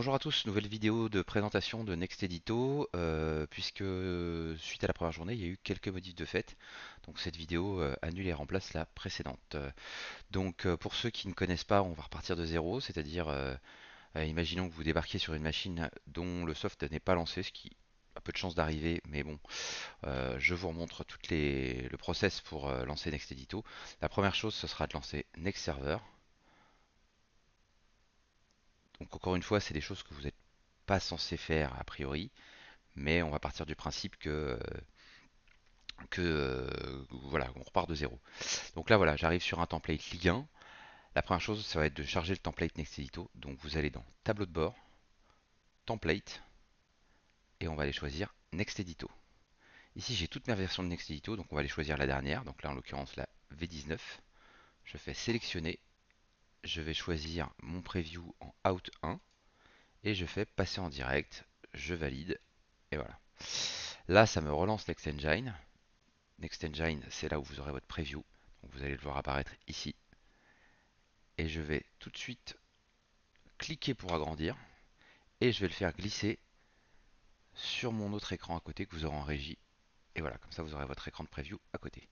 Bonjour à tous, nouvelle vidéo de présentation de NextEdito, puisque suite à la première journée, il y a eu quelques modifs de fait. Donc cette vidéo annule et remplace la précédente. Pour ceux qui ne connaissent pas, on va repartir de zéro, c'est-à-dire imaginons que vous débarquiez sur une machine dont le soft n'est pas lancé, ce qui a peu de chances d'arriver, mais bon, je vous remontre le process pour lancer NextEdito. La première chose, ce sera de lancer Next Server. Donc encore une fois, c'est des choses que vous n'êtes pas censé faire a priori, mais on va partir du principe que voilà, on repart de zéro. Donc là voilà, j'arrive sur un template Ligue 1. La première chose, ça va être de charger le template NextEdito. Donc vous allez dans tableau de bord, template, et on va aller choisir NextEdito. Ici j'ai toutes mes versions de NextEdito, donc on va aller choisir la dernière, donc là en l'occurrence la V19. Je fais sélectionner, je vais choisir mon preview en Out 1, et je fais passer en direct, je valide, et voilà. Là ça me relance NextEngine. NextEngine, c'est là où vous aurez votre preview. Donc vous allez le voir apparaître ici. Et je vais tout de suite cliquer pour agrandir. Et je vais le faire glisser sur mon autre écran à côté que vous aurez en régie. Et voilà, comme ça vous aurez votre écran de preview à côté.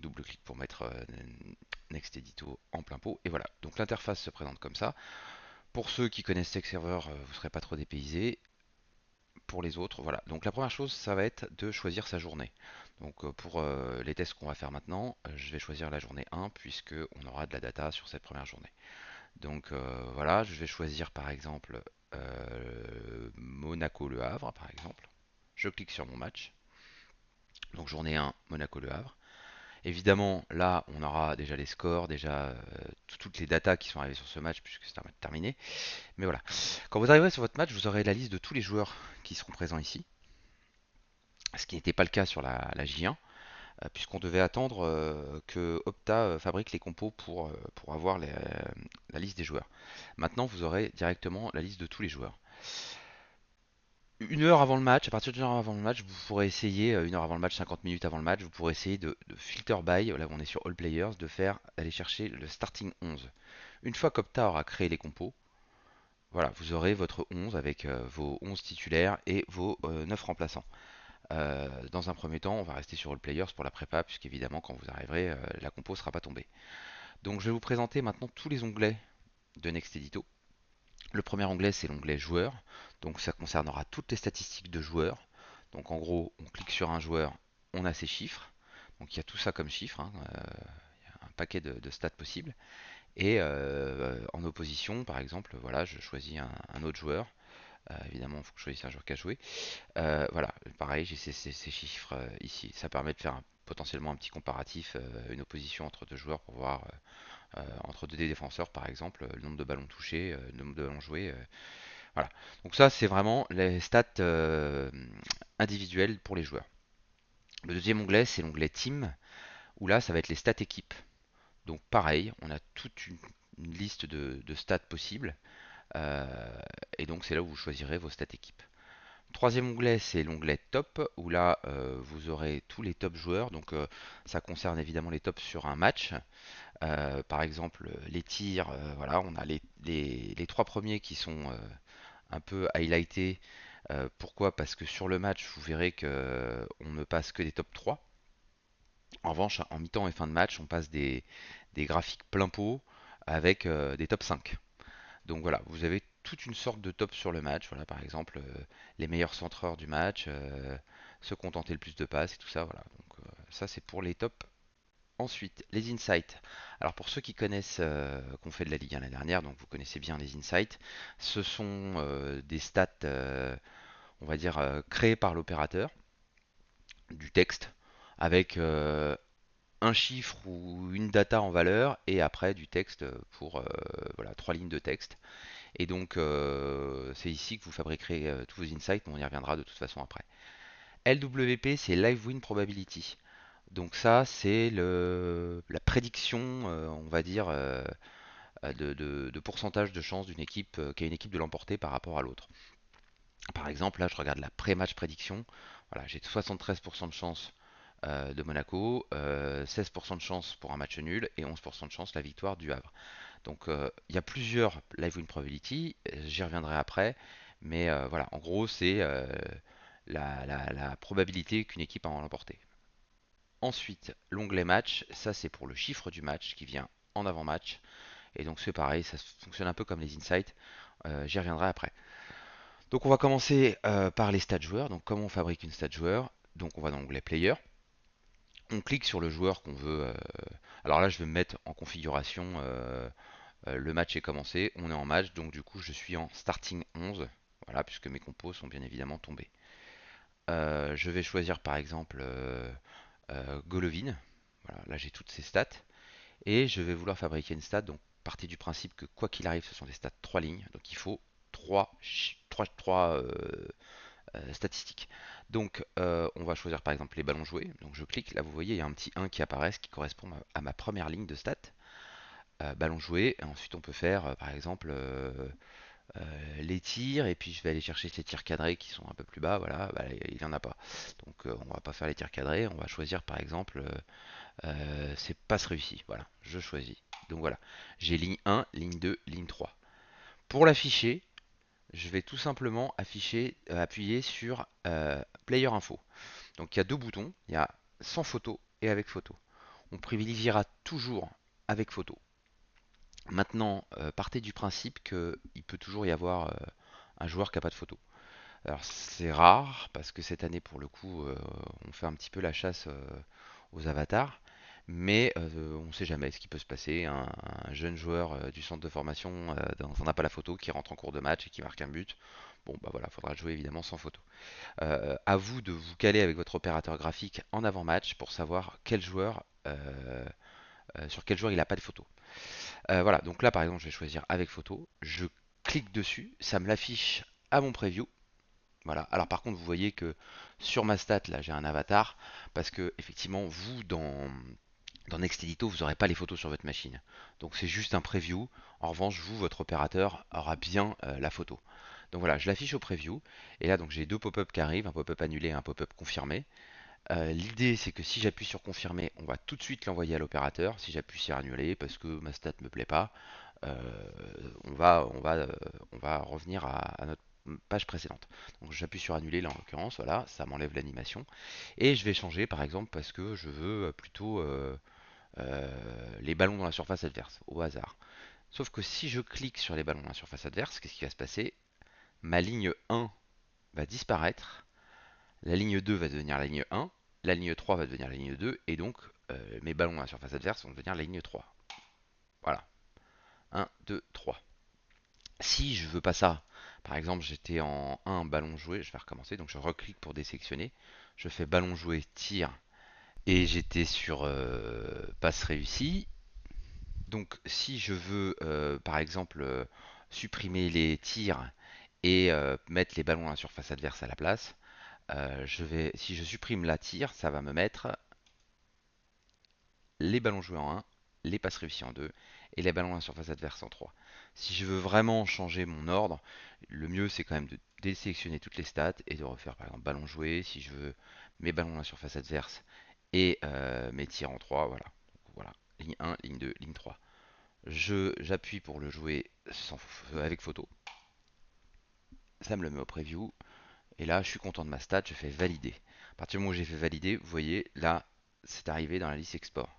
Double-clic pour mettre NextEdito en plein pot. Et voilà, donc l'interface se présente comme ça. Pour ceux qui connaissent TextServer, vous ne serez pas trop dépaysés. Pour les autres, voilà. Donc la première chose, ça va être de choisir sa journée. Pour les tests qu'on va faire maintenant, je vais choisir la journée 1 puisque on aura de la data sur cette première journée. Voilà, je vais choisir par exemple Monaco-Le Havre par exemple. Je clique sur mon match. Donc journée 1, Monaco-Le Havre. Évidemment, là, on aura déjà les scores, déjà toutes les datas qui sont arrivées sur ce match puisque c'est un match terminé. Mais voilà. Quand vous arriverez sur votre match, vous aurez la liste de tous les joueurs qui seront présents ici, ce qui n'était pas le cas sur la J1, puisqu'on devait attendre que Opta fabrique les compos pour avoir la liste des joueurs. Maintenant, vous aurez directement la liste de tous les joueurs. Une heure avant le match, à partir d'une heure avant le match, vous pourrez essayer, une heure avant le match, 50 minutes avant le match, vous pourrez essayer de filter by, là où on est sur All Players, d'aller chercher le starting 11. Une fois qu'Opta aura créé les compos, voilà, vous aurez votre 11 avec vos 11 titulaires et vos 9 remplaçants. Dans un premier temps, on va rester sur All Players pour la prépa, puisqu'évidemment, quand vous arriverez, la compo ne sera pas tombée. Donc, je vais vous présenter maintenant tous les onglets de NextEdito. Le premier onglet, c'est l'onglet joueurs. Donc, ça concernera toutes les statistiques de joueurs. Donc, en gros, on clique sur un joueur, on a ses chiffres. Donc, il y a tout ça comme chiffres, hein. Il y a un paquet de stats possibles. Et en opposition, par exemple, voilà, je choisis un autre joueur. Évidemment, il faut que je choisisse un joueur qui a joué. Voilà, pareil, j'ai ces chiffres ici. Ça permet de faire potentiellement un petit comparatif, une opposition entre deux joueurs pour voir entre deux défenseurs par exemple, le nombre de ballons touchés, le nombre de ballons joués. Voilà. Donc ça, c'est vraiment les stats individuelles pour les joueurs. Le deuxième onglet, c'est l'onglet Team, où là, ça va être les stats équipes. Donc pareil, on a toute une liste de stats possibles, euh, et donc c'est là où vous choisirez vos stats équipes. Troisième onglet, c'est l'onglet top, où là, vous aurez tous les top joueurs. Ça concerne évidemment les tops sur un match. Par exemple, les tirs, voilà, on a les trois premiers qui sont un peu highlightés. Pourquoi? Parce que sur le match, vous verrez que on ne passe que des top 3. En revanche, en mi-temps et fin de match, on passe des graphiques plein pot avec des top 5. Donc voilà, vous avez toute une sorte de top sur le match. Voilà, par exemple, les meilleurs centreurs du match, ceux qui ont tenté le plus de passes et tout ça. Voilà. Ça, c'est pour les tops. Ensuite, les insights. Alors pour ceux qui connaissent, qu'on fait de la Ligue 1 l'année dernière, donc vous connaissez bien les insights, ce sont des stats, on va dire, créés par l'opérateur, du texte, avec un chiffre ou une data en valeur, et après du texte pour voilà, trois lignes de texte. Et donc, c'est ici que vous fabriquerez tous vos insights, on y reviendra de toute façon après. LWP, c'est Live Win Probability. Donc ça, c'est la prédiction, on va dire, de pourcentage de chance d'une équipe, qui a une équipe de l'emporter par rapport à l'autre. Par exemple, là, je regarde la pré-match prédiction. Voilà, j'ai 73% de chance de Monaco, 16% de chance pour un match nul et 11% de chance la victoire du Havre. Donc il y a plusieurs live win probability, j'y reviendrai après, mais voilà, en gros c'est la probabilité qu'une équipe a en l'emporter. Ensuite, l'onglet match, ça c'est pour le chiffre du match qui vient en avant-match. Et donc c'est pareil, ça fonctionne un peu comme les insights, j'y reviendrai après. Donc on va commencer par les stats joueurs, donc comment on fabrique une stat joueur. Donc on va dans l'onglet player, on clique sur le joueur qu'on veut. Alors là je vais me mettre en configuration, le match est commencé, on est en match, donc du coup je suis en starting 11, voilà, puisque mes compos sont bien évidemment tombés. Je vais choisir par exemple Golovin, voilà, là j'ai toutes ses stats. Et je vais vouloir fabriquer une stat, donc partie du principe que quoi qu'il arrive, ce sont des stats 3 lignes, donc il faut 3 statistiques. Donc on va choisir par exemple les ballons joués, donc je clique, là vous voyez il y a un petit 1 qui apparaît, ce qui correspond à ma première ligne de stats. Ballons joués, et ensuite on peut faire par exemple les tirs, et puis je vais aller chercher ces tirs cadrés qui sont un peu plus bas, voilà, bah, il n'y en a pas. Donc on va pas faire les tirs cadrés, on va choisir par exemple c'est passe réussi. Voilà, je choisis. Donc voilà, j'ai ligne 1, ligne 2, ligne 3. Pour l'afficher, je vais tout simplement appuyer sur Player Info. Donc il y a deux boutons, il y a sans photo et avec photo. On privilégiera toujours avec photo. Maintenant, partez du principe qu'il peut toujours y avoir un joueur qui n'a pas de photo. Alors c'est rare parce que cette année pour le coup on fait un petit peu la chasse aux avatars, mais on ne sait jamais ce qui peut se passer. Un jeune joueur du centre de formation on n'a pas la photo qui rentre en cours de match et qui marque un but. Bon bah voilà, faudra jouer évidemment sans photo. À vous de vous caler avec votre opérateur graphique en avant-match pour savoir sur quel joueur il n'a pas de photo. Voilà, donc là par exemple je vais choisir avec photo, je clique dessus, ça me l'affiche à mon preview. Voilà. Alors par contre, vous voyez que sur ma stat, là, j'ai un avatar, parce que effectivement, vous, dans Nextedito, vous n'aurez pas les photos sur votre machine. Donc c'est juste un preview. En revanche, vous, votre opérateur, aura bien la photo. Donc voilà, je l'affiche au preview. Et là, donc j'ai deux pop-up qui arrivent, un pop-up annulé et un pop-up confirmé. L'idée, c'est que si j'appuie sur confirmer, on va tout de suite l'envoyer à l'opérateur. Si j'appuie sur annuler, parce que ma stat me plaît pas, euh, on va revenir à notre page précédente. Donc j'appuie sur annuler là en l'occurrence, voilà, ça m'enlève l'animation. Et je vais changer par exemple parce que je veux plutôt les ballons dans la surface adverse, au hasard. Sauf que si je clique sur les ballons dans la surface adverse, qu'est-ce qui va se passer? Ma ligne 1 va disparaître, la ligne 2 va devenir la ligne 1, la ligne 3 va devenir la ligne 2, et donc mes ballons dans la surface adverse vont devenir la ligne 3. Voilà, 1, 2, 3. Si je veux pas ça, par exemple j'étais en 1 ballon joué, je vais recommencer, donc je reclique pour désélectionner, je fais ballon joué, tir, et j'étais sur passe réussie. Donc si je veux par exemple supprimer les tirs et mettre les ballons à la surface adverse à la place, si je supprime la tir, ça va me mettre les ballons joués en 1, les passes réussies en 2 et les ballons à la surface adverse en 3. Si je veux vraiment changer mon ordre, le mieux c'est quand même de désélectionner toutes les stats et de refaire par exemple ballon joué si je veux mes ballons à la surface adverse et mes tirs en 3, voilà. Donc, voilà, ligne 1, ligne 2, ligne 3. J'appuie pour le jouer avec photo, ça me le met au preview et là je suis content de ma stat, je fais valider. À partir du moment où j'ai fait valider, vous voyez là c'est arrivé dans la liste export.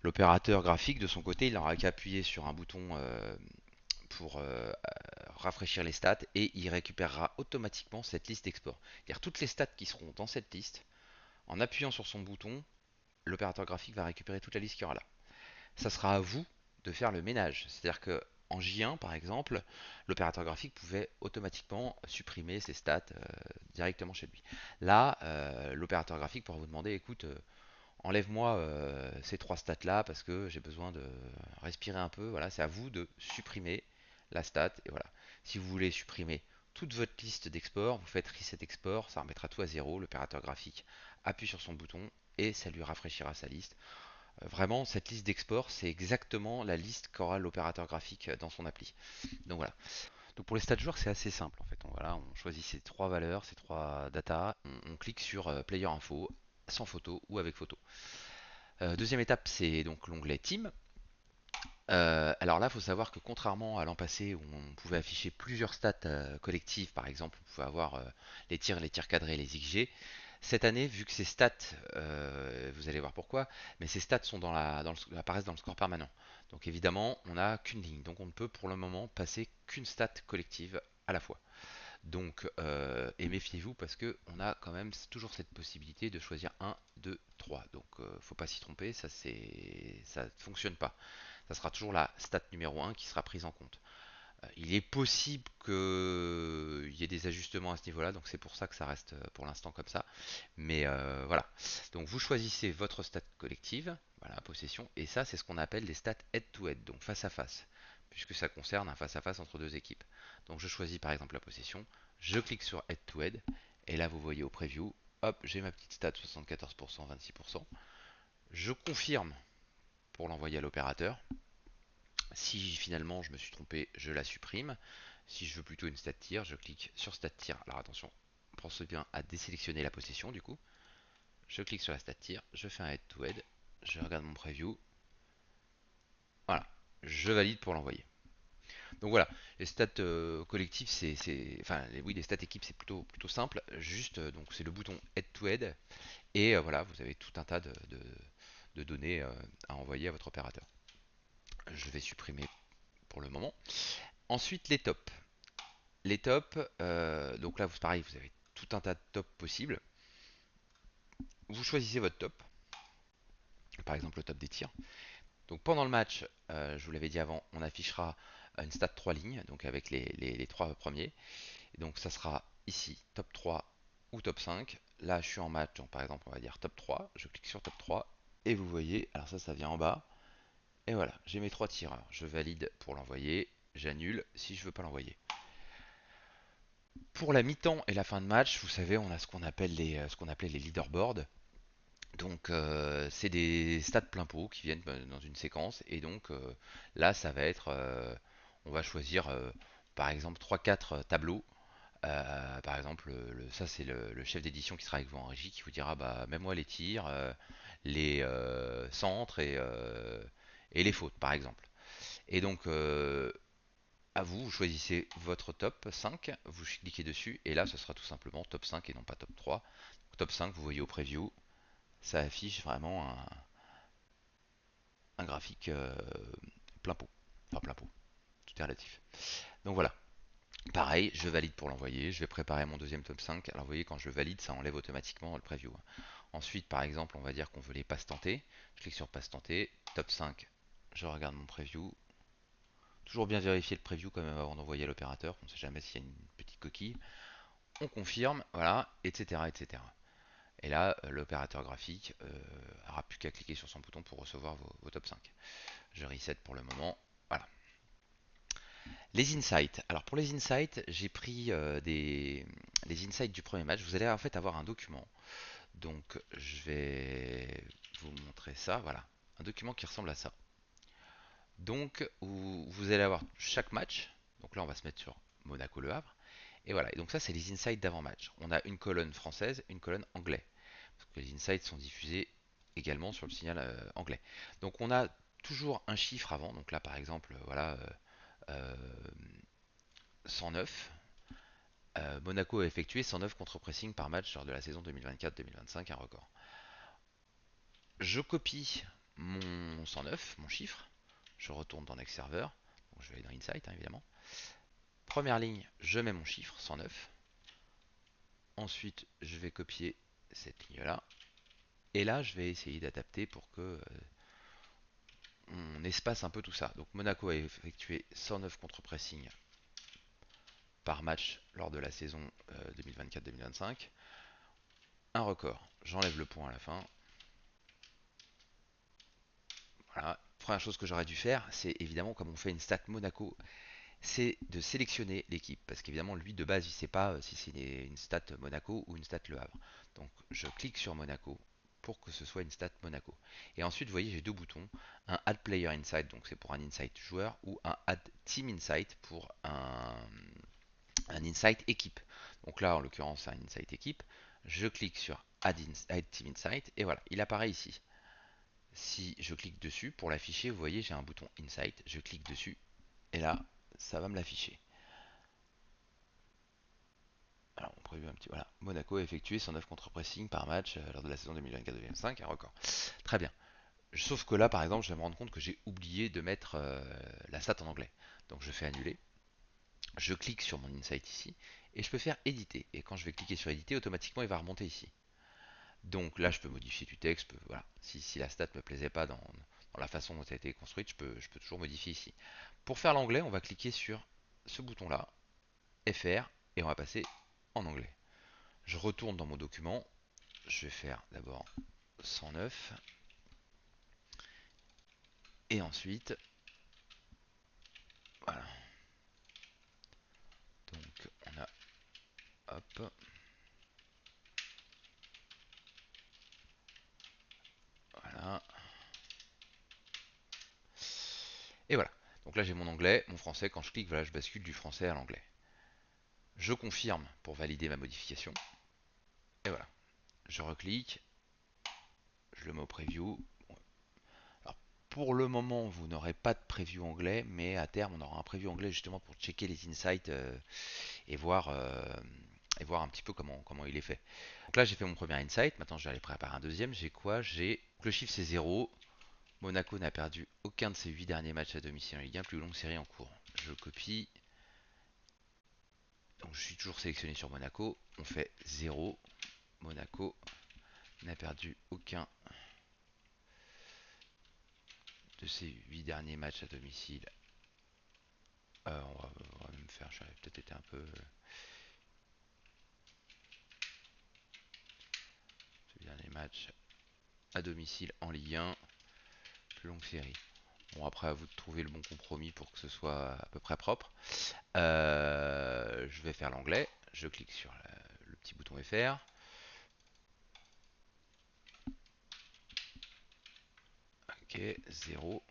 L'opérateur graphique, de son côté, il n'aura qu'à appuyer sur un bouton pour rafraîchir les stats et il récupérera automatiquement cette liste d'export. C'est-à-dire toutes les stats qui seront dans cette liste, en appuyant sur son bouton, l'opérateur graphique va récupérer toute la liste qu'il y aura là. Ça sera à vous de faire le ménage. C'est-à-dire que en J1 par exemple, l'opérateur graphique pouvait automatiquement supprimer ses stats directement chez lui. Là, l'opérateur graphique pourra vous demander, écoute, enlève-moi ces trois stats là parce que j'ai besoin de respirer un peu. Voilà, c'est à vous de supprimer la stat. Et voilà. Si vous voulez supprimer toute votre liste d'export, vous faites reset export, ça remettra tout à zéro. L'opérateur graphique appuie sur son bouton et ça lui rafraîchira sa liste. Vraiment, cette liste d'export, c'est exactement la liste qu'aura l'opérateur graphique dans son appli. Donc voilà. Donc pour les stats joueurs, c'est assez simple en fait. Voilà, on choisit ces trois valeurs, ces trois data, on clique sur Player Info, sans photo ou avec photo. Deuxième étape, c'est donc l'onglet Team. Alors là, il faut savoir que contrairement à l'an passé où on pouvait afficher plusieurs stats collectives, par exemple, on pouvait avoir les tirs cadrés, les XG. Cette année, vu que ces stats, vous allez voir pourquoi, mais ces stats sont apparaissent dans le score permanent. Donc évidemment, on n'a qu'une ligne, donc on ne peut pour le moment passer qu'une stat collective à la fois. Donc, et méfiez-vous parce que on a quand même toujours cette possibilité de choisir un, 2, 3. Donc, faut pas s'y tromper, ça ne fonctionne pas. Ça sera toujours la stat numéro un qui sera prise en compte. Il est possible qu'il y ait des ajustements à ce niveau-là, donc c'est pour ça que ça reste pour l'instant comme ça. Mais voilà. Donc vous choisissez votre stat collective, voilà, possession, et ça c'est ce qu'on appelle les stats head-to-head, donc face à face, puisque ça concerne un face à face entre deux équipes. Donc je choisis par exemple la possession, je clique sur head-to-head, et là vous voyez au preview, hop, j'ai ma petite stat 74%, 26%. Je confirme pour l'envoyer à l'opérateur. Si finalement je me suis trompé, je la supprime. Si je veux plutôt une stat tier, je clique sur stat tier. Alors attention, pense bien à désélectionner la possession du coup. Je clique sur la stat tier, je fais un head to head, je regarde mon preview. Voilà, je valide pour l'envoyer. Donc voilà, les stats collectives, enfin oui, les stats équipes, c'est plutôt simple. Juste, donc c'est le bouton head to head et voilà, vous avez tout un tas de données à envoyer à votre opérateur. Je vais supprimer pour le moment. Ensuite, les tops. Les tops, donc là, pareil, vous avez tout un tas de tops possibles. Vous choisissez votre top, par exemple le top des tirs. Donc pendant le match, je vous l'avais dit avant, on affichera une stat 3 lignes, donc avec les 3 premiers. Et donc ça sera ici top 3 ou top 5. Là, je suis en match, donc par exemple, on va dire top 3. Je clique sur top 3 et vous voyez, alors ça vient en bas. Et voilà, j'ai mes 3 tireurs. Je valide pour l'envoyer, j'annule si je veux pas l'envoyer. Pour la mi-temps et la fin de match, vous savez, on a ce qu'on appelait les leaderboards. Donc c'est des stats plein pot qui viennent dans une séquence et donc là ça va être on va choisir par exemple trois quatre tableaux. Par exemple ça c'est le chef d'édition qui sera avec vous en régie qui vous dira bah mets-moi les tirs, les centres et les fautes par exemple. Et donc à vous, vous choisissez votre top 5, vous cliquez dessus et là ce sera tout simplement top 5 et non pas top 3. Top 5 vous voyez au preview, ça affiche vraiment un graphique plein pot. Enfin plein pot, tout est relatif. Donc voilà. Pareil, je valide pour l'envoyer. Je vais préparer mon deuxième top 5. Alors vous voyez, quand je valide, ça enlève automatiquement le preview. Ensuite, par exemple, on va dire qu'on veut les passes tentées. Je clique sur passe tentée. Top 5. Je regarde mon preview. Toujours bien vérifier le preview quand même avant d'envoyer à l'opérateur. On ne sait jamais s'il y a une petite coquille. On confirme, voilà, etc. etc. Et là, l'opérateur graphique aura plus qu'à cliquer sur son bouton pour recevoir vos top 5. Je reset pour le moment. Voilà. Les insights. Alors pour les insights, j'ai pris les insights du premier match. Vous allez en fait avoir un document. Donc je vais vous montrer ça. Voilà. Un document qui ressemble à ça. Donc où vous allez avoir chaque match. Donc là on va se mettre sur Monaco-Le Havre. Et voilà. Et donc ça c'est les insights d'avant-match. On a une colonne française, une colonne anglais. Parce que les insights sont diffusés également sur le signal anglais. Donc on a toujours un chiffre avant. Donc là par exemple, voilà. 109. Monaco a effectué 109 contre-pressing par match lors de la saison 2024-2025, un record. Je copie mon 109, mon chiffre, je retourne dans Next Server, donc je vais aller dans Insight hein, évidemment. Première ligne, je mets mon chiffre 109. Ensuite, je vais copier cette ligne-là. Et là, je vais essayer d'adapter pour que on espace un peu tout ça. Donc Monaco a effectué 109 contre-pressing par match lors de la saison 2024-2025. Un record. J'enlève le point à la fin. Voilà. Première chose que j'aurais dû faire, c'est évidemment, comme on fait une stat Monaco, c'est de sélectionner l'équipe. Parce qu'évidemment, lui de base, il ne sait pas si c'est une stat Monaco ou une stat Le Havre. Donc je clique sur Monaco pour que ce soit une stat Monaco. Et ensuite, vous voyez, j'ai deux boutons. Un Add Player Insight, donc c'est pour un Insight joueur, ou un Add Team Insight pour un Insight équipe. Donc là, en l'occurrence, c'est un Insight équipe. Je clique sur Add Team Insight et voilà, il apparaît ici. Si je clique dessus, pour l'afficher, vous voyez, j'ai un bouton Insight. Je clique dessus et là, ça va me l'afficher. Alors, on prévu un petit. Voilà. Monaco a effectué 109 contre-pressing par match lors de la saison 2024-2025, un record. Très bien. Sauf que là, par exemple, je vais me rendre compte que j'ai oublié de mettre la stat en anglais. Donc, je fais annuler. Je clique sur mon Insight ici et je peux faire éditer. Et quand je vais cliquer sur éditer, automatiquement, il va remonter ici. Donc là, je peux modifier du texte. Voilà. Si la stat ne me plaisait pas dans la façon dont elle a été construite, je peux toujours modifier ici. Pour faire l'anglais, on va cliquer sur ce bouton-là, FR, et on va passer en anglais. Je retourne dans mon document. Je vais faire d'abord 109. Et ensuite, voilà. Donc on a, hop, voilà. Et voilà. Donc là j'ai mon anglais, mon français. Quand je clique, voilà, je bascule du français à l'anglais. Je confirme pour valider ma modification. Et voilà. Je reclique, je le mets au preview. Alors, pour le moment, vous n'aurez pas de preview anglais, mais à terme, on aura un preview anglais justement pour checker les insights et voir un petit peu comment il est fait. Donc là, j'ai fait mon premier insight. Maintenant, je vais aller préparer un deuxième. J'ai quoi? J'ai le chiffre, c'est 0. Monaco n'a perdu aucun de ses 8 derniers matchs à domicile en Ligue 1, plus longue série en cours. Je copie. Donc, je suis toujours sélectionné sur Monaco. On fait 0. Monaco n'a perdu aucun de ses 8 derniers matchs à domicile. On va même faire, j'aurais peut-être été un peu. Ce dernier match à domicile en Ligue 1, plus longue série. Bon, après, à vous de trouver le bon compromis pour que ce soit à peu près propre. Je vais faire l'anglais. Je clique sur le petit bouton FR. Ok, 0.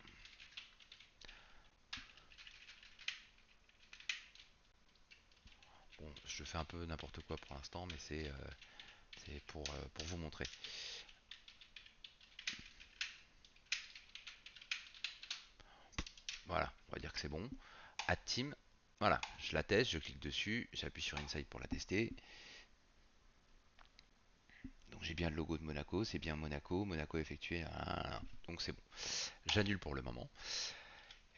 Bon, je fais un peu n'importe quoi pour l'instant, mais c'est pour vous montrer. Voilà, on va dire que c'est bon. Add team. Voilà, je la teste, je clique dessus, j'appuie sur Insight pour la tester. Donc j'ai bien le logo de Monaco, c'est bien Monaco, Monaco effectué. Donc c'est bon. J'annule pour le moment.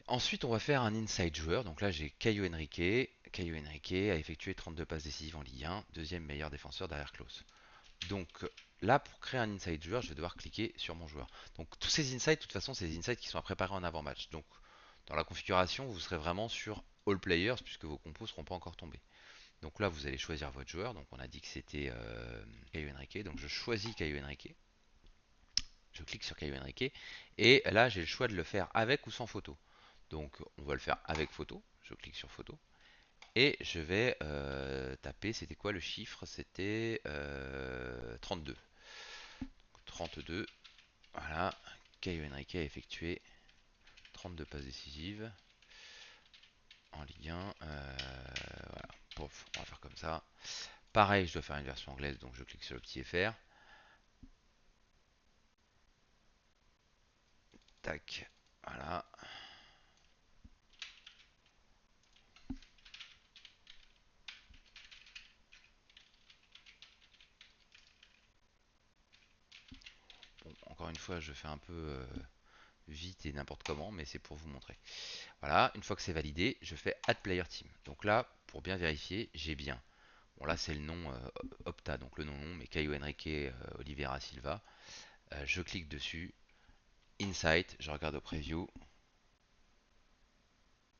Ensuite, on va faire un inside joueur. Donc là, j'ai Caio Henrique. Caio Henrique a effectué 32 passes décisives en Ligue 1, deuxième meilleur défenseur derrière Klaus. Donc là, pour créer un inside joueur, je vais devoir cliquer sur mon joueur. Donc tous ces insights, de toute façon, c'est des insights qui sont à préparer en avant-match. Donc dans la configuration, vous serez vraiment sur All Players puisque vos compos ne seront pas encore tombés. Donc là, vous allez choisir votre joueur. Donc on a dit que c'était Caio Henrique. Donc je choisis Caio Henrique. Je clique sur Caio Henrique. Et là, j'ai le choix de le faire avec ou sans photo. Donc on va le faire avec photo. Je clique sur photo. Et je vais taper, c'était quoi le chiffre? C'était 32. 32. Voilà. Caio Henrique a effectué 32 passes décisives en Ligue 1. Voilà. Pouf, on va faire comme ça. Pareil, je dois faire une version anglaise, donc je clique sur le petit FR. Tac. Voilà. Bon, encore une fois, je fais un peu vite et n'importe comment, mais c'est pour vous montrer. Voilà, une fois que c'est validé, je fais Add Player Team. Donc là, pour bien vérifier, j'ai bien. Bon là c'est le nom Opta, donc le nom, mais Caio Henrique Oliveira Silva. Je clique dessus, Insight, je regarde au preview.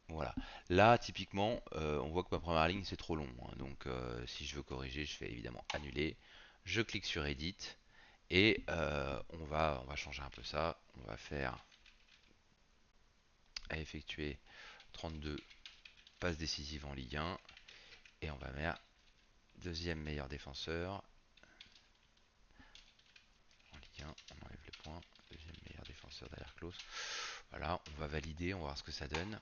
Voilà. Là typiquement, on voit que ma première ligne c'est trop long, hein. Donc si je veux corriger, je fais évidemment annuler. Je clique sur Edit et on va changer un peu ça. On va faire à effectuer 32 passes décisives en Ligue 1 et on va mettre deuxième meilleur défenseur en Ligue 1. On enlève le point. Deuxième meilleur défenseur derrière Klaus. Voilà, on va valider, on va voir ce que ça donne.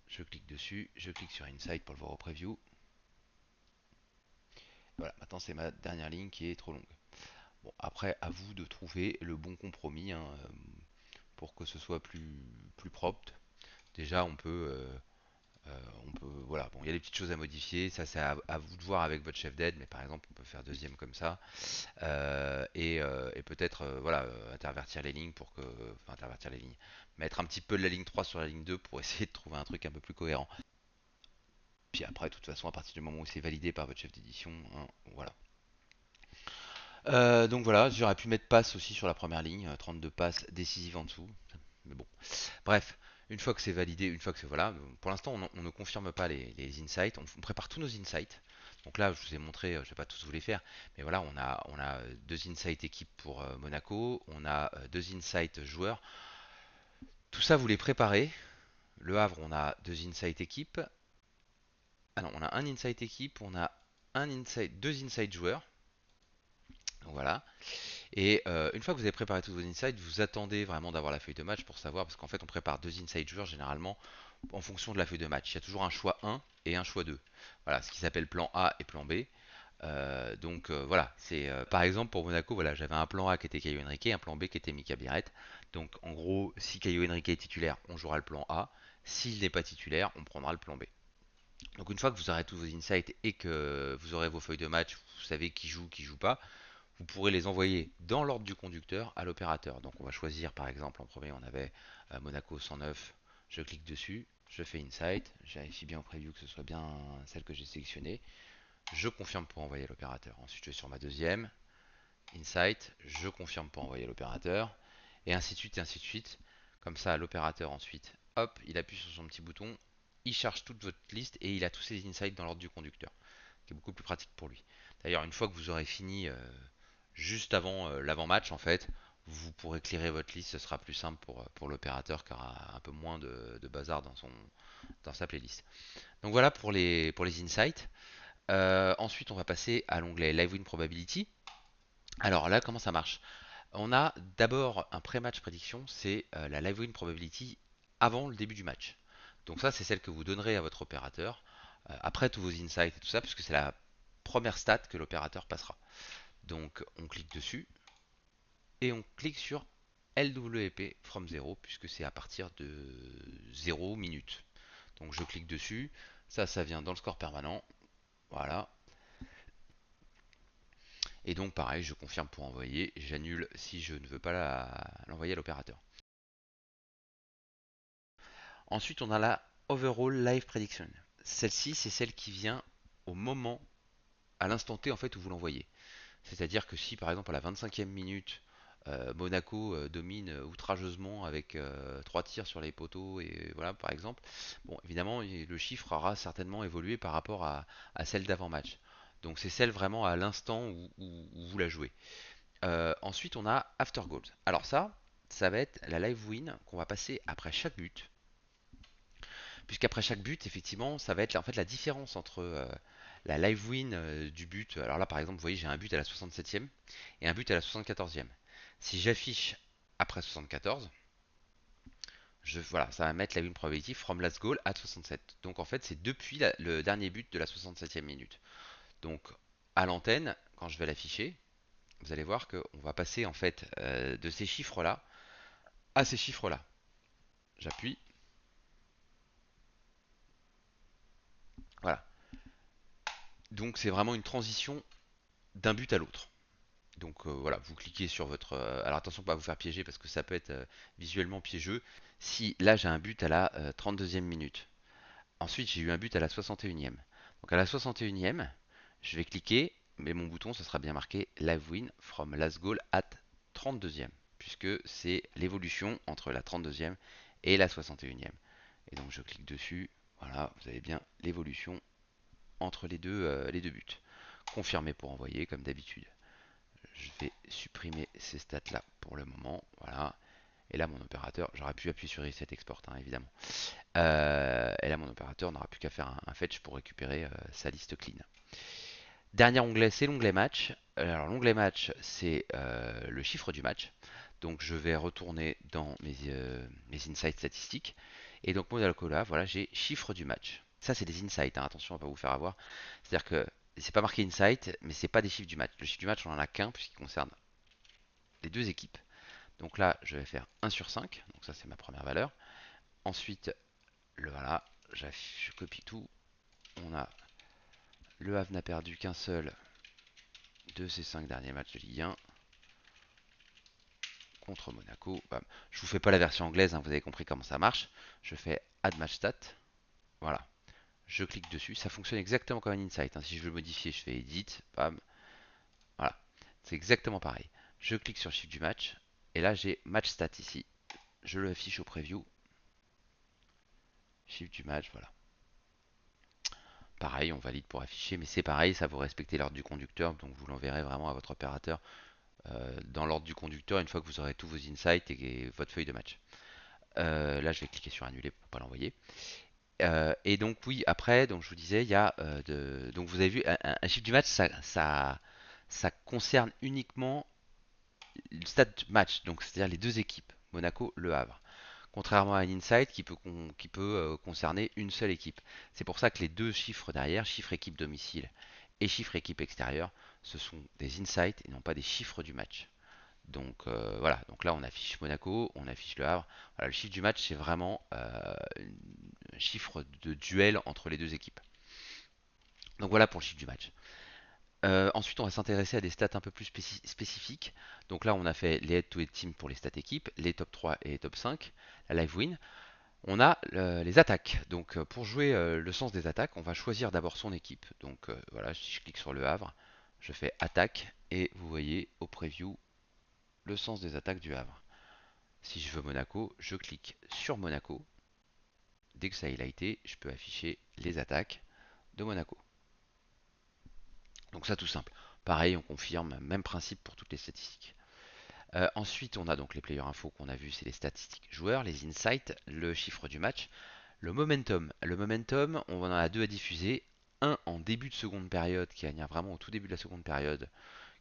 Je clique dessus, je clique sur Insight pour le voir au preview. Voilà, maintenant c'est ma dernière ligne qui est trop longue. Bon, après, à vous de trouver le bon compromis, hein, pour que ce soit plus propre. Déjà, voilà, bon, il y a des petites choses à modifier, ça c'est à vous de voir avec votre chef d'aide, mais par exemple, on peut faire deuxième comme ça, et peut-être, voilà, intervertir les lignes enfin, intervertir les lignes, mettre un petit peu de la ligne 3 sur la ligne 2 pour essayer de trouver un truc un peu plus cohérent. Puis après, de toute façon, à partir du moment où c'est validé par votre chef d'édition, hein, voilà. Donc voilà, j'aurais pu mettre passe aussi sur la première ligne, 32 passes décisives en dessous. Mais bon, bref, une fois que c'est validé, une fois que c'est voilà, pour l'instant on ne confirme pas les insights, on prépare tous nos insights. Donc là, je vous ai montré, je ne vais pas tous vous les faire, mais voilà, on a deux insights équipes pour Monaco, on a deux insights joueurs. Tout ça, vous les préparez. Le Havre, on a deux insights équipes. Ah non, on a un insight équipe, on a deux insights joueurs. Donc voilà. Et une fois que vous avez préparé tous vos insights, vous attendez vraiment d'avoir la feuille de match pour savoir, parce qu'en fait on prépare deux insights joueurs généralement en fonction de la feuille de match. Il y a toujours un choix 1 et un choix 2. Voilà, ce qui s'appelle plan A et plan B. Voilà, c'est par exemple pour Monaco, voilà, j'avais un plan A qui était Caio Henrique, un plan B qui était Mika Biret. Donc en gros, si Caio Henrique est titulaire, on jouera le plan A. S'il n'est pas titulaire, on prendra le plan B. Donc une fois que vous aurez tous vos insights et que vous aurez vos feuilles de match, vous savez qui joue pas, vous pourrez les envoyer dans l'ordre du conducteur à l'opérateur. Donc on va choisir par exemple en premier on avait Monaco 109, je clique dessus, je fais Insight, je vérifie bien au preview que ce soit bien celle que j'ai sélectionnée, je confirme pour envoyer à l'opérateur. Ensuite je vais sur ma deuxième, Insight, je confirme pour envoyer à l'opérateur, et ainsi de suite et ainsi de suite. Comme ça l'opérateur ensuite, hop, il appuie sur son petit bouton, il charge toute votre liste et il a tous ses insights dans l'ordre du conducteur, qui est beaucoup plus pratique pour lui. D'ailleurs une fois que vous aurez fini juste avant l'avant-match en fait, vous pourrez clearer votre liste, ce sera plus simple pour l'opérateur qui aura un peu moins de bazar dans sa playlist. Donc voilà pour les insights. Ensuite on va passer à l'onglet Live Win Probability. Alors là comment ça marche? On a d'abord un pré-match prédiction, c'est la Live Win Probability avant le début du match. Donc ça c'est celle que vous donnerez à votre opérateur après tous vos insights et tout ça, puisque c'est la première stat que l'opérateur passera. Donc on clique dessus et on clique sur LWP from 0 puisque c'est à partir de 0 minutes. Donc je clique dessus, ça vient dans le score permanent, voilà. Et donc pareil, je confirme pour envoyer, j'annule si je ne veux pas l'envoyer à l'opérateur. Ensuite on a la Overall Live Prediction. Celle-ci c'est celle qui vient au moment, à l'instant T en fait où vous l'envoyez. C'est-à-dire que si par exemple à la 25e minute, Monaco domine outrageusement avec 3 tirs sur les poteaux et voilà par exemple, bon évidemment le chiffre aura certainement évolué par rapport à celle d'avant-match. Donc c'est celle vraiment à l'instant où vous la jouez. Ensuite on a After Goals. Alors ça va être la live win qu'on va passer après chaque but. Puisqu'après chaque but, effectivement, ça va être en fait la différence entre la live win du but. Alors là, par exemple, vous voyez, j'ai un but à la 67e et un but à la 74e. Si j'affiche après 74, voilà, ça va mettre la win probability from last goal at 67. Donc en fait, c'est depuis le dernier but de la 67e minute. Donc à l'antenne, quand je vais l'afficher, vous allez voir qu'on va passer en fait de ces chiffres-là à ces chiffres-là. J'appuie, voilà. Donc c'est vraiment une transition d'un but à l'autre. Donc voilà, vous cliquez sur votre. Alors attention pas à vous faire piéger parce que ça peut être visuellement piégeux. Si là j'ai un but à la 32e minute, ensuite j'ai eu un but à la 61e. Donc à la 61e, je vais cliquer, mais mon bouton ce sera bien marqué Live Win from last goal at 32e, puisque c'est l'évolution entre la 32e et la 61e. Et donc je clique dessus, voilà, vous avez bien l'évolution entre les deux buts. Confirmer pour envoyer comme d'habitude. Je vais supprimer ces stats là pour le moment, voilà. Et là mon opérateur, j'aurais pu appuyer sur Reset Export hein, évidemment. Et là mon opérateur n'aura plus qu'à faire un fetch pour récupérer sa liste clean. Dernier onglet, c'est l'onglet match. Alors l'onglet match, c'est le chiffre du match. Donc je vais retourner dans mes insights statistiques. Et donc moi là, voilà, j'ai chiffre du match. Ça c'est des insights, hein, attention, on va pas vous faire avoir. C'est-à-dire que c'est pas marqué insight, mais c'est pas des chiffres du match. Le chiffre du match, on en a qu'un puisqu'il concerne les deux équipes. Donc là, je vais faire 1 sur 5. Donc ça, c'est ma première valeur. Ensuite, voilà, je copie tout. On a le Havre n'a perdu qu'un seul de ses 5 derniers matchs de Ligue 1 contre Monaco. Bam. Je vous fais pas la version anglaise, hein, vous avez compris comment ça marche. Je fais Add Match Stat. Voilà. Je clique dessus. Ça fonctionne exactement comme un insight, hein. Si je veux le modifier, je fais Edit. Bam. Voilà. C'est exactement pareil. Je clique sur chiffre du match. Et là, j'ai Match Stat ici. Je le affiche au preview. Chiffre du match, voilà. Pareil, on valide pour afficher, mais c'est pareil, ça vous respectez l'ordre du conducteur, donc vous l'enverrez vraiment à votre opérateur dans l'ordre du conducteur une fois que vous aurez tous vos insights et votre feuille de match. Là, je vais cliquer sur annuler pour ne pas l'envoyer. Et donc oui, après, donc je vous disais, il y a donc vous avez vu un chiffre du match, ça concerne uniquement le stade match, donc c'est-à-dire les deux équipes, Monaco, Le Havre. Contrairement à un insight qui peut concerner une seule équipe. C'est pour ça que les deux chiffres derrière, chiffre équipe domicile et chiffre équipe extérieure, ce sont des insights et non pas des chiffres du match. Donc voilà, donc là on affiche Monaco, on affiche Le Havre. Voilà, le chiffre du match, c'est vraiment un chiffre de duel entre les deux équipes. Donc voilà pour le chiffre du match. Ensuite, on va s'intéresser à des stats un peu plus spécifiques. Donc là, on a fait les head-to-head teams pour les stats équipes, les top 3 et les top 5, la live win. On a les attaques. Donc pour jouer le sens des attaques, on va choisir d'abord son équipe. Donc voilà, si je clique sur le Havre, je fais attaque et vous voyez au preview le sens des attaques du Havre. Si je veux Monaco, je clique sur Monaco. Dès que ça a été, je peux afficher les attaques de Monaco. Donc ça tout simple. Pareil, on confirme, même principe pour toutes les statistiques. Ensuite, on a donc les player infos qu'on a vu, c'est les statistiques joueurs, les insights, le chiffre du match, le momentum. Le momentum, on en a deux à diffuser. Un en début de seconde période, qui va vraiment au tout début de la seconde période,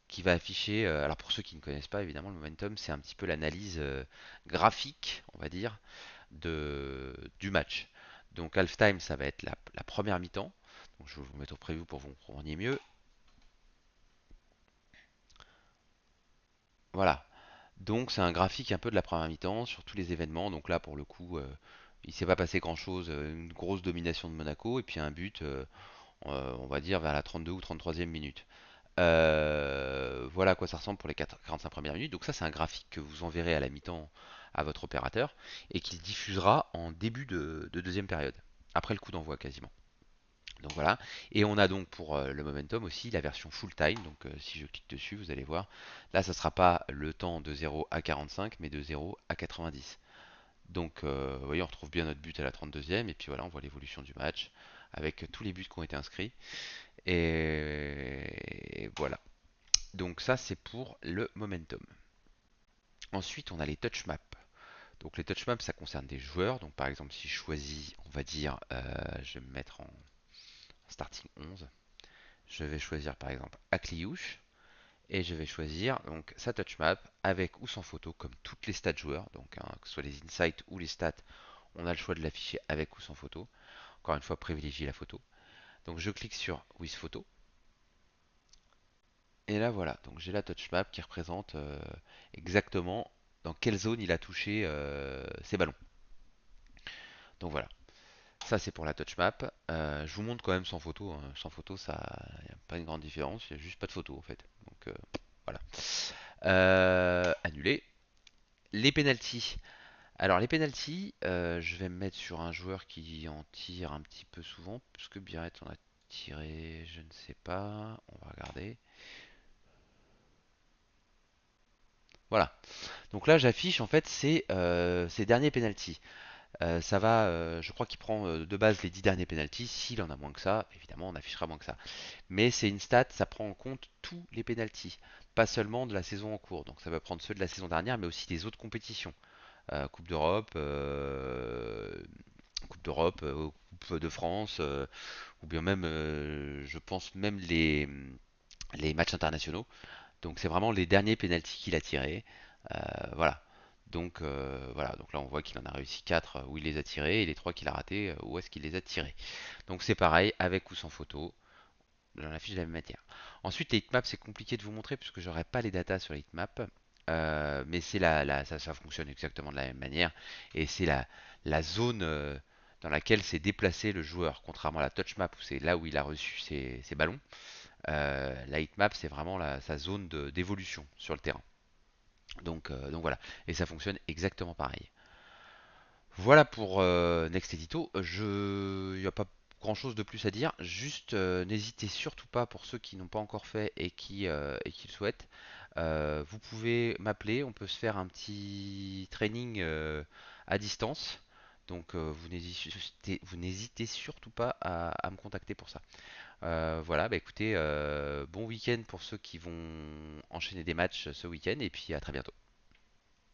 qui va afficher, alors pour ceux qui ne connaissent pas, évidemment, le momentum, c'est un petit peu l'analyse graphique, on va dire, du match. Donc halftime, ça va être la première mi-temps. Donc je vais vous mettre au preview pour vous compreniez mieux. Voilà. Donc c'est un graphique un peu de la première mi-temps sur tous les événements. Donc là, pour le coup, il s'est pas passé grand-chose. Une grosse domination de Monaco et puis un but, on va dire, vers la 32 ou 33e minute. Voilà à quoi ça ressemble pour les 45 premières minutes. Donc ça, c'est un graphique que vous enverrez à la mi-temps à votre opérateur et qu'il diffusera en début de deuxième période, après le coup d'envoi quasiment. Donc voilà, et on a donc pour le momentum aussi la version full time. Donc si je clique dessus, vous allez voir, là ça sera pas le temps de 0 à 45, mais de 0 à 90. Donc vous voyez, on retrouve bien notre but à la 32e, et puis voilà, on voit l'évolution du match avec tous les buts qui ont été inscrits. Et voilà. Donc ça c'est pour le momentum. Ensuite on a les touch maps. Donc les touch maps ça concerne des joueurs. Donc par exemple si je choisis, on va dire, je vais me mettre en starting 11. Je vais choisir par exemple Akliouche et je vais choisir donc sa touch map avec ou sans photo comme toutes les stats joueurs. Donc hein, que ce soit les insights ou les stats, on a le choix de l'afficher avec ou sans photo. Encore une fois, privilégier la photo. Donc je clique sur with photo et là voilà. Donc j'ai la touch map qui représente exactement dans quelle zone il a touché ses ballons. Donc voilà. Ça c'est pour la touch map. Je vous montre quand même sans photo, hein. Sans photo, ça, il n'y a pas une grande différence. Il n'y a juste pas de photo en fait. Donc voilà. Annuler. Les penalties. Alors les penalties, je vais me mettre sur un joueur qui en tire un petit peu souvent, puisque Biarritz en a tiré, je ne sais pas. On va regarder. Voilà. Donc là j'affiche en fait ces derniers penalties. Ça va, je crois qu'il prend de base les 10 derniers penalties. S'il en a moins que ça, évidemment on affichera moins que ça. Mais c'est une stat, ça prend en compte tous les penalties, pas seulement de la saison en cours. Donc ça va prendre ceux de la saison dernière, mais aussi des autres compétitions. Coupe d'Europe, Coupe d'Europe, Coupe de France, ou bien même, je pense même les matchs internationaux. Donc c'est vraiment les derniers pénaltys qu'il a tirés. Voilà. Voilà. Donc là on voit qu'il en a réussi 4 où il les a tirés et les 3 qu'il a ratés où est-ce qu'il les a tirés. Donc c'est pareil avec ou sans photo. Dans la fiche de la même matière. Ensuite les heatmaps c'est compliqué de vous montrer puisque j'aurai pas les datas sur les heatmaps. Mais ça fonctionne exactement de la même manière. Et c'est la zone dans laquelle s'est déplacé le joueur. Contrairement à la touch map où c'est là où il a reçu ses ballons. La heatmap, c'est vraiment sa zone d'évolution sur le terrain. Donc voilà. Et ça fonctionne exactement pareil. Voilà pour Next Edito. Il n'y a pas grand chose de plus à dire. Juste, n'hésitez surtout pas pour ceux qui n'ont pas encore fait et qui le souhaitent. Vous pouvez m'appeler. On peut se faire un petit training à distance. Donc, vous n'hésitez surtout pas à me contacter pour ça. Voilà, bah écoutez, bon week-end pour ceux qui vont enchaîner des matchs ce week-end. Et puis à très bientôt.